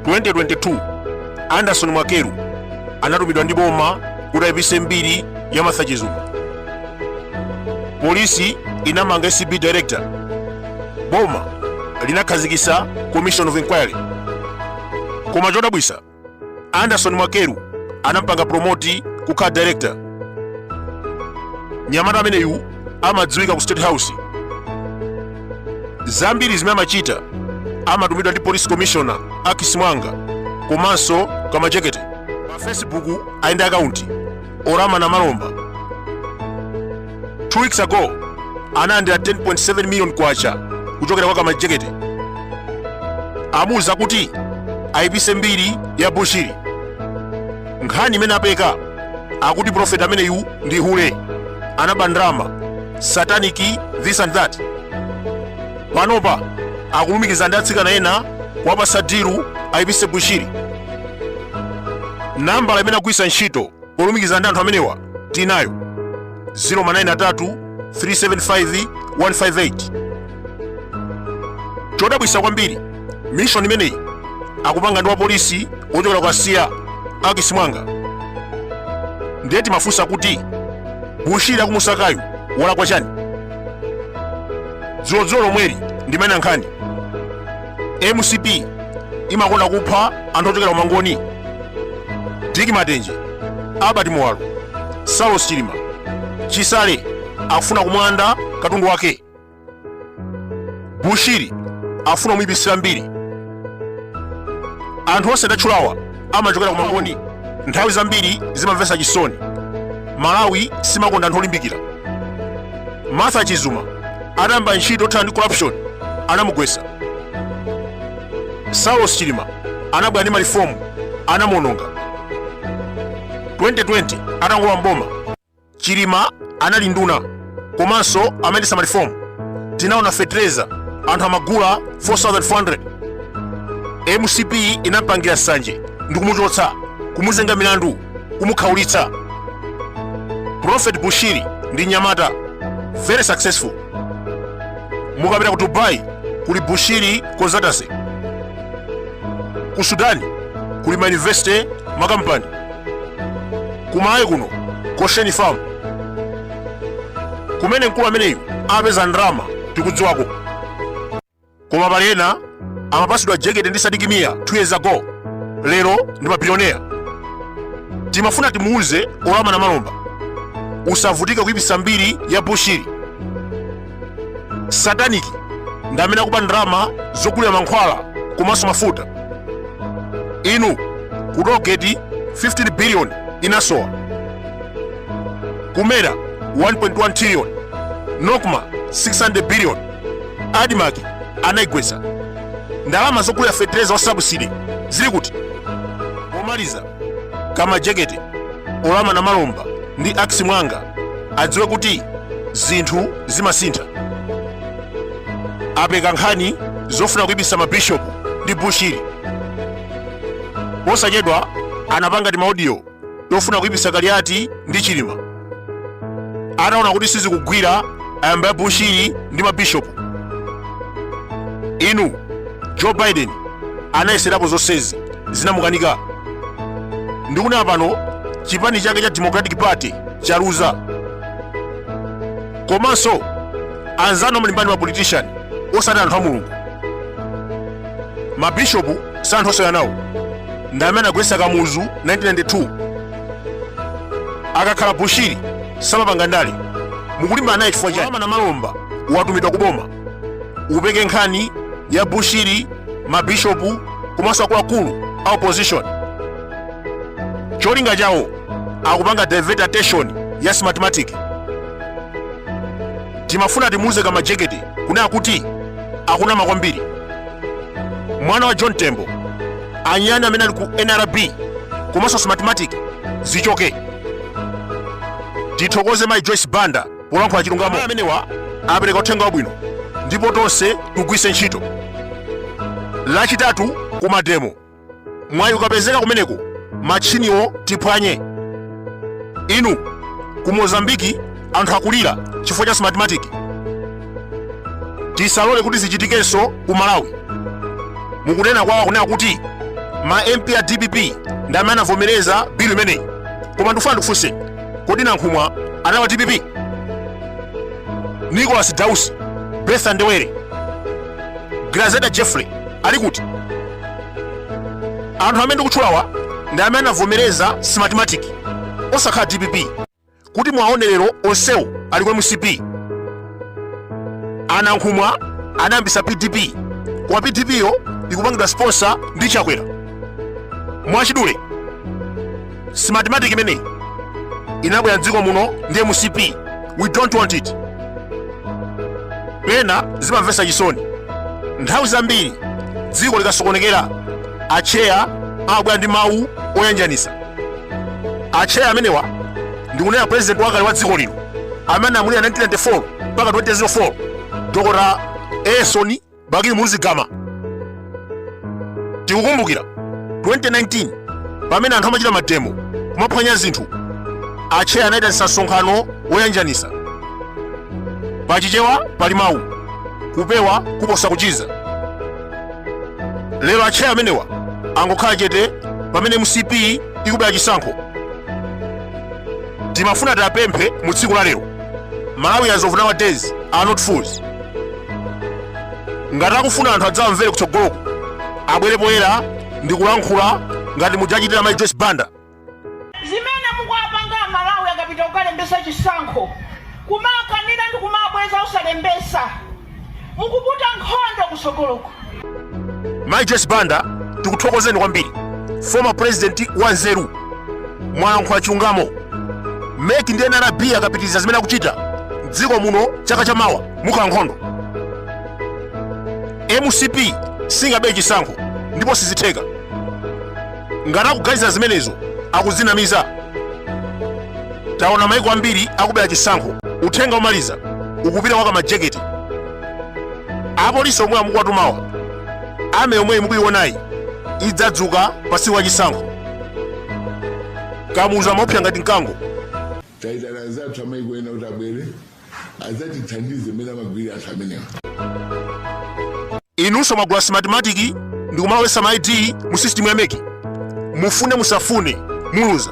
2022 Anderson Mwakeru anatumidwa ndi boma kuti ayipitse mbiri ya Martha Chizuma. Polisi inamanga SCB director. Boma linakhazikitsa commission of inquiry. Koma chodabwitsa, Anderson Mwakeru anampanga promote kukhala director. Nyamata ameneyu amadziwika ku State House. Zambiri zimene amachita amatumidwa ndi police commissioner Akis Mwanga komanso Kamajekete. Pa Facebook ali ndi account Orama na Malomba. 2 weeks ago analandira 10.7 million kwacha kuchokera kwa Kamajekete. Amuwuza kuti ayipitse mbiri ya Bushiri. Nkhani imene apeka akuti prophet ameneyu ndi hule, anaba ndrama, satanic this and that. Panopa akulumikiza ndi atsikana ena kuwapatsa diru ayipitse Bushiri. Nambala imene agwiritsa ntchito polumikiza ndi anthu amenewa tinayo 093 375 158. Chodabwitsa kwambiri, mission imeneyi akupanga ndi wa polisi ochokera kwa Sia Akis Mwanga. Ndiye timafunsa kuti Bushiri akumusakayu walakwa chani? Dzulodzulo lomweli ndimene nkhani MCP imakonda kupha anthu ochokera ku Mangoni. Diki Matenje, Albert Mwalo, Saulos Chilima, Chisale akufuna kumwanda katundu wake. Bushiri afuna kumuyipitsira mbiri. Anthu onse adatchulawa amachokera ku Mangoni. Nthawi zambiri zimamvetsa chisoni. Malawi simakonda anthu olimbikira. Martha Chizuma adayamba ntchito yothana ndi corruption, anamugwetsa. Saulos Chilima anabwera ndi malifomu, anamuononga. 2020 atangolowa mboma, Chilima anali nduna komanso amayendetsa malifomu. Tinaona fetereza anthu amagula 4,400. MCP inampangira nsanje ndi kumuchotsa, kumuzenga milandu, kumukhaulitsa. Prophet Bushiri ndi nyamata very successful. Mukapita ku Dubai kuli Bushiri Consultancy. Ku Sudani kuli ma university, makampani. Kumayi kuno Kosheni Farm. Kumene mkulu ameneyu amapeza ndrama tikudziwako. Koma pali ena amapatsidwa Jekete ndi Sadiki Mia 2 years ago, lero ndi mabilionea. Timafuna timuuze Orama na Malomba usavutike kuyipitsa mbiri ya Bushiri. Sataniki ndi amene akupa ndrama zogulira mankhwala komanso mafuta. Inu ku Rogeti 15 billion inasowa. Kumera 1.1 trillion. Nokma 600 billion. Adimaki anaigwetsa. Ndalama zogulira fetereza wa subsidy zili kuti? Pomaliza, Kamajekete, Orama na Malomba ndi Akis Mwanga adziwe kuti zinthu zimasintha. Apeka nkhani zofuna kuyipitsa mabishopu ndi Bushiri. Posachedwa anapanga ndi maudio yofuna kuyipitsa Kaliati ndi Chilima. Ataona kuti sizikugwira, ayamba Bushiri ndi mabishopu. Inu Joe Biden anayeserapo zonsezi, zinamukanika. Ndikunena pano chipani chake cha Democratic Party chaluza. Komanso anzano mlimbani ma politician osati anthu a Mulungu. Mabishopu si anthu osewera nawo. Ndi amene agwetsa Kamuzu 1992. Akakhala Bushiri samapanga ndale. Mukulimbana naye chifukwa chani? Orama na Malomba watumidwa kuboma upeke nkhani ya Bushiri, mabishopu komanso akuluakulu a opposition. Cholinga chawo akupanga divert attention ya mathematics. Timafuna timuuze Kamajekete kunena kuti akunama kwambiri. Mwana wa John Tembo anyani amene ali ku NRB komanso mathematics zichoke. Tithokoze Mai Joyce Banda polankhula chilungamo. Amenewa apereka uthenga wabwino ndipo tonse tugwise ntchito. Lachitatu kumademo mwayi ukapezeka kumeneko machiniwo tiphwanye. Inu ku Mozambiki anthu akulira chifukwa cha mathematics. Tisalole kuti zichitikenso ku Malawi. Mukunena kwawo kunena kuti ma MP ya DPP ndi amene anavomereza bill imeneyi. Koma ndikufuna ndikufunse, kodi nankhumwa anawa DPP? Nicholas Dausi, Bertha Ndewere, Grazeda Jeffrey ali kuti? Anthu amene ndikutchulawa ndi amene anavomereza Smartmatic osakhala DPP. Kuti mwaone lero onsewo ali kwa MCP. Anankhumwa anayambisa PDP, koma PDP yo ikupangidwa sponsor ndi Chakwera. Mwachidule Smartmatic imeneyi inabwera mdziko muno ndi MCP. We don't want it. Pena zimamvetsa chisoni. Nthawi zambiri dziko likasokonekera, acheya amabwera ndi mawu oyanjanisa. Acheya amenewa ndikunena president wakale wa dziko lino amene amulira 1994 mpaka 2004, Dr. Emerson Bakili Muluzigama. Tikukumbukira 2019 pamene anthu amachita mademo kumaphwanya zinthu, acheya anayitanitsa msonkhano woyanjanisa. Pachichewa pali mawu, kupewa kuposa kuchiza. Lero acheya amenewa angokhala chete pamene MCP ikubwera chisankho. Timafuna tiapemphe mu tsiku la lero, Malawians of nowadays are not fools. Ngati akufuna anthu adzamvere kutsogoloko, abwere poyera ndi kulankhula ngati mujachitira Mai Joyce Banda. Zimene mukwapanga Malawi akapita kukalembesa chisankho, kumakanira ndi kumabweza usalembesa, mukuputa nkhondo kusogoloko. Mai Joyce Banda tikuthokozeni kwambiri, former president wa nzeru, mwalankhula chilungamo. Meki ndi NRB akapitiriza zimene akuchita dziko muno chaka chamawa mukhala nkhondo. MCP singabe chisankho ndipo sizitheka. Ngati akuganiza zimenezo akuzinamiza. Taona maiko ambiri akubera chisankho, uthenga umaliza ukupita kwa kamajeketi. Apolisi omwe amukwatumawa ame omwe mukuyionayi idzadzuka pa tsiku la chisankho. Kamuza mopsa ngati mkango. Taitana zathu amaiko ena kuti abwere adzatithandize mmene amagwirira anthu amenewa. Inunso mwagula Smartmatic ndi kumalowesa ma ID mu system ya Meki. Mufune musafune muluza.